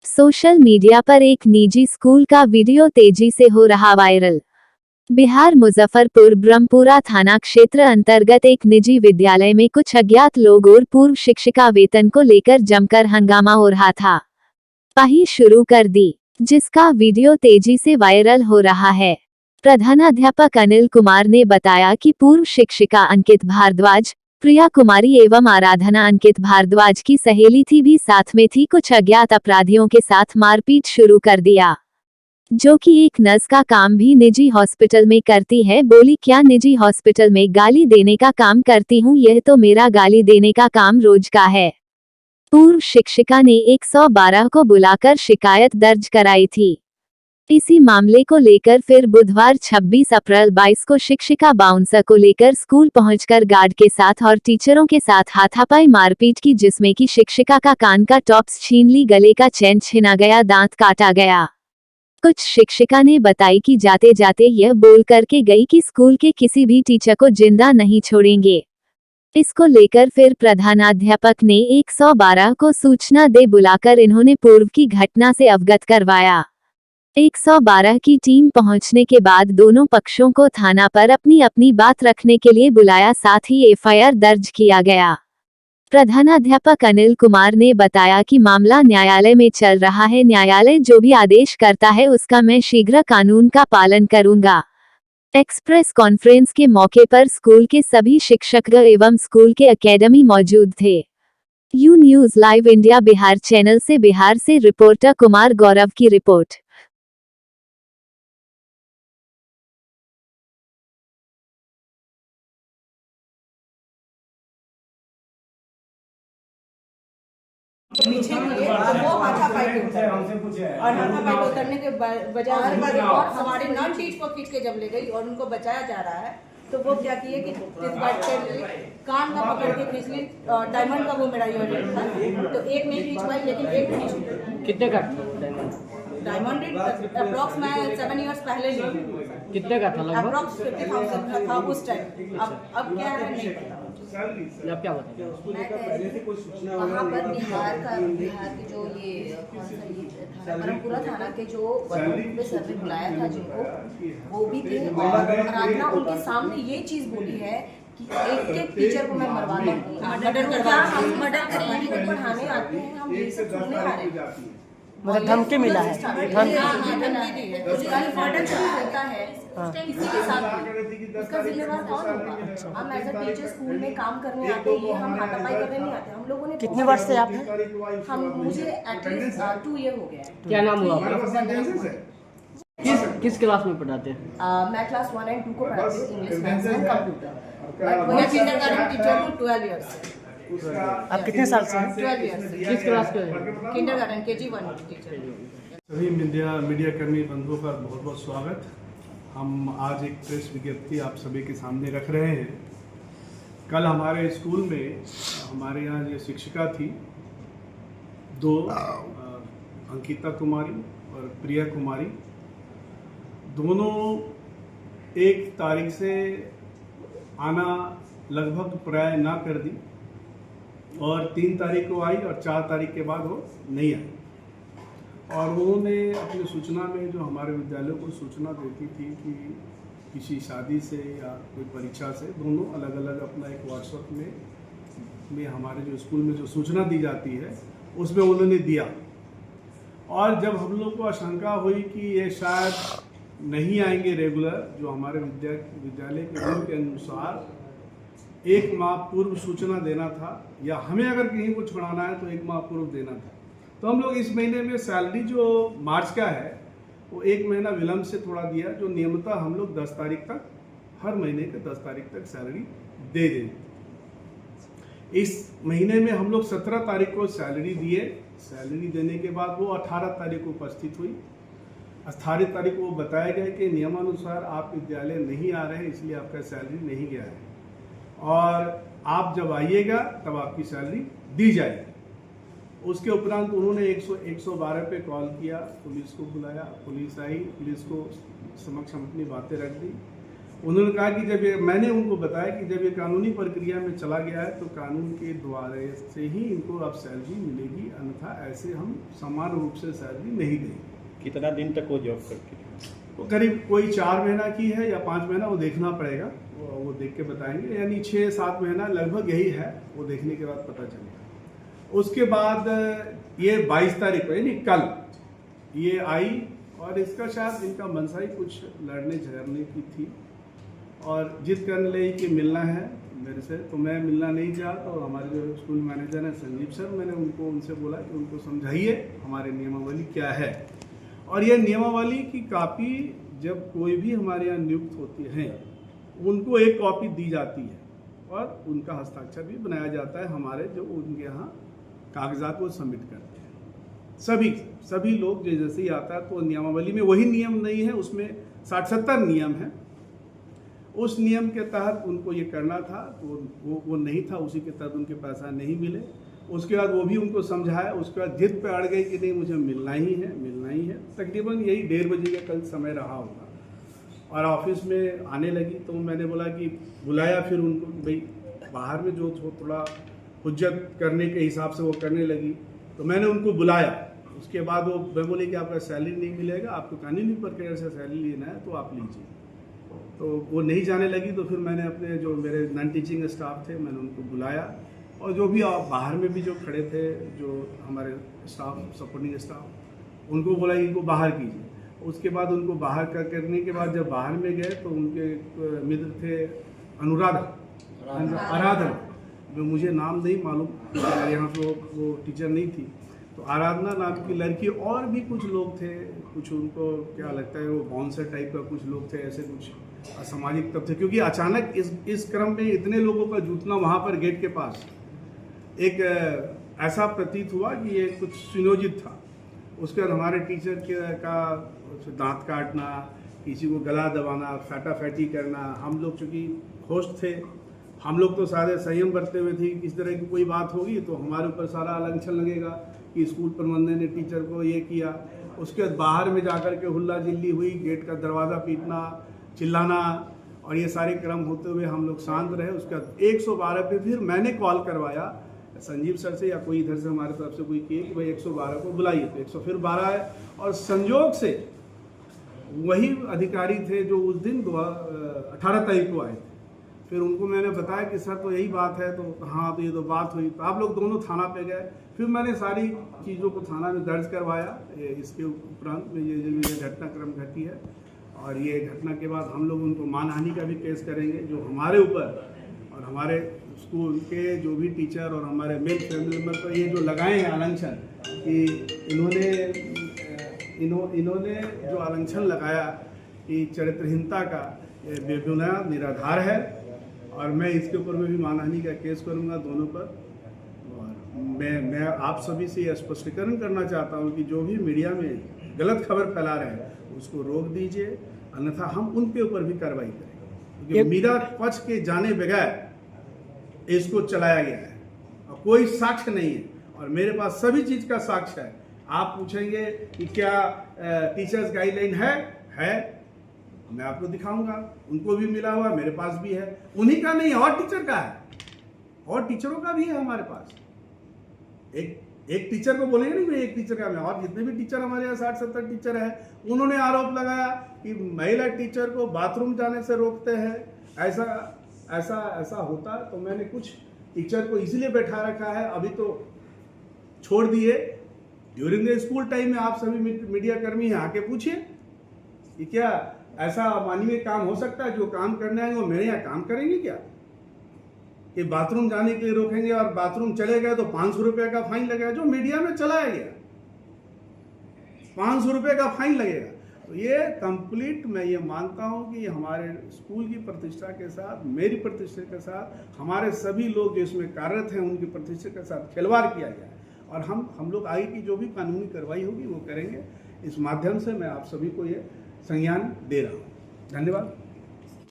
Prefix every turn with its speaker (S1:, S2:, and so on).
S1: Social media पर एक निजी स्कूल का वीडियो तेजी से हो रहा वायरल। बिहार मुजफ्फरपुर ब्रह्मपुरा थाना क्षेत्र अंतर्गत एक निजी विद्यालय में कुछ अज्ञात लोग और पूर्व शिक्षिका वेतन को लेकर जमकर हंगामा हो रहा था। पढ़ाई शुरू कर दी, जिसका वीडियो तेजी से वायरल हो रहा है। प्रधानाध्यापक अनिल कुमार ने बताया कि पूर्व शिक्षिका अंकित भारद्वाज, प्रिया कुमारी एवं आराधना अंकित भारद्वाज की सहेली थी भी साथ में थी। कुछ अज्ञात अपराधियों के साथ मारपीट शुरू कर दिया, जो कि एक नर्स का काम भी निजी हॉस्पिटल में करती है। बोली, क्या निजी हॉस्पिटल में गाली देने का काम करती हूँ? यह तो मेरा गाली देने का काम रोज का है। पूर्व शिक्षिका ने 112 को बुलाकर शिकायत दर्ज कराई थी। इसी मामले को लेकर फिर बुधवार 26 अप्रैल 22 को शिक्षिका बाउंसर को लेकर स्कूल पहुंचकर गार्ड के साथ और टीचरों के साथ हाथापाई मारपीट की, जिसमें कि शिक्षिका का कान का टॉप्स छीन ली, गले का चेन छीना गया, दांत काटा गया। कुछ शिक्षिका ने बताई कि जाते जाते यह बोल करके गई कि स्कूल के किसी भी टीचर को जिंदा नहीं छोड़ेंगे। इसको लेकर फिर प्रधानाध्यापक ने 112 को सूचना दे बुलाकर इन्होंने पूर्व की घटना से अवगत करवाया। 112 की टीम पहुंचने के बाद दोनों पक्षों को थाना पर अपनी अपनी बात रखने के लिए बुलाया, साथ ही एफआईआर दर्ज किया गया। प्रधानाध्यापक अनिल कुमार ने बताया कि मामला न्यायालय में चल रहा है। न्यायालय जो भी आदेश करता है उसका मैं शीघ्र कानून का पालन करूंगा। एक्सप्रेस कॉन्फ्रेंस के मौके पर स्कूल के सभी शिक्षक एवं स्कूल के एकेडमी मौजूद थे। You news live India Bihar channel से बिहार से रिपोर्टर कुमार गौरव की रिपोर्ट।
S2: पीछे किए और वो हाथापाई पे उतर और हाथापाई पे उतरने के बजाय और हमारे नॉन टीच को खींच के जब ले गई और उनको बचाया जा रहा है, तो वो क्या किए कि कान का पकड़ के खींच ली। डायमंड का वो मेरा यूनिट था, तो एक नहीं खींच पाई, लेकिन एक खींच।
S3: कितने का
S2: डायमंड अप्रॉक्स मैं 7 इयर्स पहले ली।
S3: कितने का था लगभग?
S2: अप्रॉक्स 50,000 का था उस टाइम। अब क्या है नहीं पता।
S3: आप क्या बताएं?
S4: वहाँ पर बिहार के जो ये कौन सा ये थाना, ब्रह्मपुरा थाना के जो पे सर ने बुलाया था जिनको, वो भी थे। और आराधना उनके सामने ये चीज बोली है कि एक टीचर को मैं मरवा दूंगी, मर्डर करवाने को पढ़ाने आते हैं, हम ये सब सुनने आ रहे हैं।
S3: मतलब धमकी मिला है,
S4: धमकी दी है। उसका मर्डर होता है किसी के साथ, उसका जिम्मेवार कौन होगा? हम एज अ टीचर स्कूल में काम करने आते हैं, ये हम हाथापाई करने नहीं आते। हम लोगों ने
S3: कितने वर्ष से आप हैं?
S4: मुझे एटलीस्ट 2 ईयर हो गया है।
S3: क्या नाम हुआ आपका? किस क्लास में पढ़ाते हैं?
S4: मैं क्लास 1 और 2 को पढ़ाती हूँ, इंग्लिश, मैथ्स एंड कंप्यूटर।
S2: मैं किंडरगार्टन टीचर हूँ 12 इयर्स से।
S3: आप कितने साल से हैं?
S2: 12 इयर्स से
S3: किस क्लास के हैं?
S2: Kindergarten KG 1 teacher.
S5: सभी मीडिया कर्मी बंधुओं का बहुत बहुत स्वागत। हम आज एक प्रेस विज्ञप्ति आप सभी के सामने रख रहे हैं। कल हमारे स्कूल में हमारे यहाँ जो शिक्षिका थी, 2 अंकिता कुमारी और प्रिया कुमारी, दोनों 1 तारीख से आना लगभग प्राय ना कर दी और 3 तारीख को आई और 4 तारीख के बाद वो नहीं आई। और उन्होंने अपनी सूचना में जो हमारे विद्यालयों को सूचना देती थी कि किसी शादी से या कोई परीक्षा से, दोनों अलग अलग अपना एक व्हाट्सएप में हमारे जो स्कूल में जो सूचना दी जाती है उसमें उन्होंने दिया। और जब हम लोग को आशंका हुई कि ये शायद नहीं आएंगे रेगुलर, जो हमारे विद्यालय के रूल के अनुसार 1 माह पूर्व सूचना देना था, या हमें अगर कहीं को छुड़ाना है तो 1 माह पूर्व देना था, तो हम लोग इस महीने में सैलरी जो मार्च का है वो 1 महीना विलम्ब से थोड़ा दिया, जो नियमतः हम लोग 10 तारीख तक, हर महीने के 10 तारीख तक सैलरी दे देंगे। इस महीने में हम लोग 17 तारीख को सैलरी दिए। सैलरी देने के बाद वो 18 तारीख को उपस्थित हुई। 18 तारीख को बताया गया कि नियमानुसार आप विद्यालय नहीं आ रहे हैं, इसलिए आपका सैलरी नहीं गया है और आप जब आइएगा तब आपकी सैलरी दी जाएगी। उसके उपरांत उन्होंने 112 पे कॉल किया, पुलिस को बुलाया, पुलिस आई, पुलिस को समक्ष हम अपनी बातें रख दी। उन्होंने कहा कि जब ये, मैंने उनको बताया कि जब ये कानूनी प्रक्रिया में चला गया है तो कानून के द्वारा से ही इनको अब सैलरी मिलेगी, अन्यथा ऐसे हम समान रूप से सैलरी नहीं देंगे।
S6: कितना दिन तक वो जॉब करती थी?
S5: वो करीब कोई 4 महीना की है या 5 महीना, वो देखना पड़ेगा, वो देख के बताएंगे, यानी 6-7 महीना लगभग यही है, वो देखने के बाद पता चलेगा। उसके बाद ये 22 तारीख को यानी कल ये आई और इसका शायद इनका मनसा ही कुछ लड़ने झगड़ने की थी और जिद करने लगी कि मिलना है मेरे से, तो मैं मिलना नहीं चाहा। तो हमारे जो स्कूल मैनेजर हैं संजीव सर, मैंने उनसे बोला कि उनको समझाइए हमारे नियमावली क्या है, और ये नियमावली की कॉपी जब कोई भी हमारे यहाँ नियुक्त होती है उनको एक कॉपी दी जाती है और उनका हस्ताक्षर भी बनाया जाता है, हमारे जो उनके यहाँ कागजात वो सबमिट करते हैं सभी लोग जैसे ही आता है। तो नियमावली में वही नियम नहीं है, उसमें 60-70 नियम है, उस नियम के तहत उनको ये करना था, तो वो नहीं था, उसी के तहत उनके पैसा नहीं मिले। उसके बाद वो भी उनको समझाया, उसके बाद जिद पे अड़ गई कि नहीं मुझे मिलना ही है। तकरीबन यही 1:30 बजे का कल समय रहा होगा और ऑफिस में आने लगी, तो मैंने बोला कि बुलाया फिर उनको, भाई बाहर में जो थोड़ा हुज्जत करने के हिसाब से वो करने लगी, तो मैंने उनको बुलाया। उसके बाद वो मैं बोले कि आपका सैलरी नहीं मिलेगा, आपको कानूनी प्रक्रिया से सैलरी लेना है तो आप लीजिए। तो वो नहीं जाने लगी, तो फिर मैंने अपने जो मेरे नॉन टीचिंग स्टाफ थे मैंने उनको बुलाया और जो भी बाहर में भी जो खड़े थे जो हमारे स्टाफ सपोर्टिंग स्टाफ, उनको बोला इनको बाहर कीजिए। उसके बाद उनको बाहर करने के बाद जब बाहर में गए तो उनके मित्र थे आराधना, जो मुझे नाम नहीं मालूम, यहाँ पे वो टीचर नहीं थी, तो आराधना नाम की लड़की और भी कुछ लोग थे, कुछ उनको क्या लगता है वो बाउंसर टाइप का कुछ लोग थे, ऐसे कुछ असामाजिक तत्व थे, क्योंकि अचानक इस क्रम में इतने लोगों का जुटना वहाँ पर गेट के पास एक ऐसा प्रतीत हुआ कि ये कुछ सुनियोजित था। उसके बाद हमारे टीचर का दांत काटना, किसी को गला दबाना, फटाफटी करना, हम लोग चूँकि होस्ट थे, हम लोग तो सारे संयम बरते हुए थे, किस तरह की कोई बात होगी तो हमारे ऊपर सारा अलंछन लगेगा कि स्कूल प्रबंधन ने टीचर को ये किया। उसके बाद बाहर में जाकर के हुल्ला जिल्ली हुई, गेट का दरवाज़ा पीटना, चिल्लाना, और ये सारे क्रम होते हुए हम लोग शांत रहे। उसके बाद 112 पे फिर मैंने कॉल करवाया संजीव सर से या कोई इधर से हमारे तरफ से कोई किए कि भाई 112 को बुलाइए, तो 112 है। और संयोग से वही अधिकारी थे जो उस दिन 18 तारीख को आए थे। फिर उनको मैंने बताया कि सर तो यही बात है, तो हाँ तो ये तो बात हुई, तो आप लोग दोनों थाना पे गए। फिर मैंने सारी चीज़ों को थाना में दर्ज करवाया। इसके उपरांत में ये घटनाक्रम घटी है और ये घटना के बाद हम लोग उनको मानहानि का भी केस करेंगे, जो हमारे ऊपर और हमारे स्कूल के जो भी टीचर और हमारे मेल फैमिली मेम्बर पर ये जो लगाए हैं अलंछन, कि इन्होंने जो अलंछन लगाया कि चरित्रहीनता का, ये बेबुनियाद निराधार है और मैं इसके ऊपर में भी मानहानि का केस करूंगा दोनों पर। और मैं आप सभी से यह स्पष्टीकरण करना चाहता हूं कि जो भी मीडिया में गलत खबर फैला रहे हैं उसको रोक दीजिए, अन्यथा हम उनके ऊपर भी कार्रवाई करेंगे, क्योंकि मीडिया पक्ष के जाने बगैर इसको चलाया गया है और कोई साक्ष्य नहीं है, और मेरे पास सभी चीज़ का साक्ष्य है। आप पूछेंगे कि क्या टीचर्स गाइडलाइन है, मैं आपको दिखाऊंगा, उनको भी मिला हुआ मेरे पास भी है, उन्हीं का नहीं और टीचर का है, और टीचरों का भी है हमारे पास। एक टीचर को बोलेंगे नहीं, एक टीचर का, और जितने भी टीचर हमारे यहाँ 60-70 टीचर हैं, उन्होंने आरोप लगाया कि महिला टीचर को बाथरूम जाने से रोकते हैं, ऐसा होता। तो मैंने कुछ टीचर को इसलिए बैठा रखा है, अभी तो छोड़ दिए। ड्यूरिंग द स्कूल टाइम में आप सभी मीडिया कर्मी हैं, आके पूछिए कि क्या ऐसा मानवीय काम हो सकता है, जो काम करने आएंगे वो मेरे यहाँ काम करेंगे क्या, कि बाथरूम जाने के लिए रोकेंगे और बाथरूम चले गए तो 500 रुपये का फाइन लगेगा, जो मीडिया में चलाया गया 500 रुपये का फाइन लगेगा। तो ये कंप्लीट मैं ये मानता हूँ कि हमारे स्कूल की प्रतिष्ठा के साथ, मेरी प्रतिष्ठा के साथ, हमारे सभी लोग जो इसमें कार्यरत हैं उनकी प्रतिष्ठा के साथ खिलवाड़ किया गया है, और हम लोग आगे की जो भी कानूनी कार्रवाई होगी वो करेंगे। इस माध्यम से मैं आप सभी को ये संज्ञान दे रहा हूँ। धन्यवाद।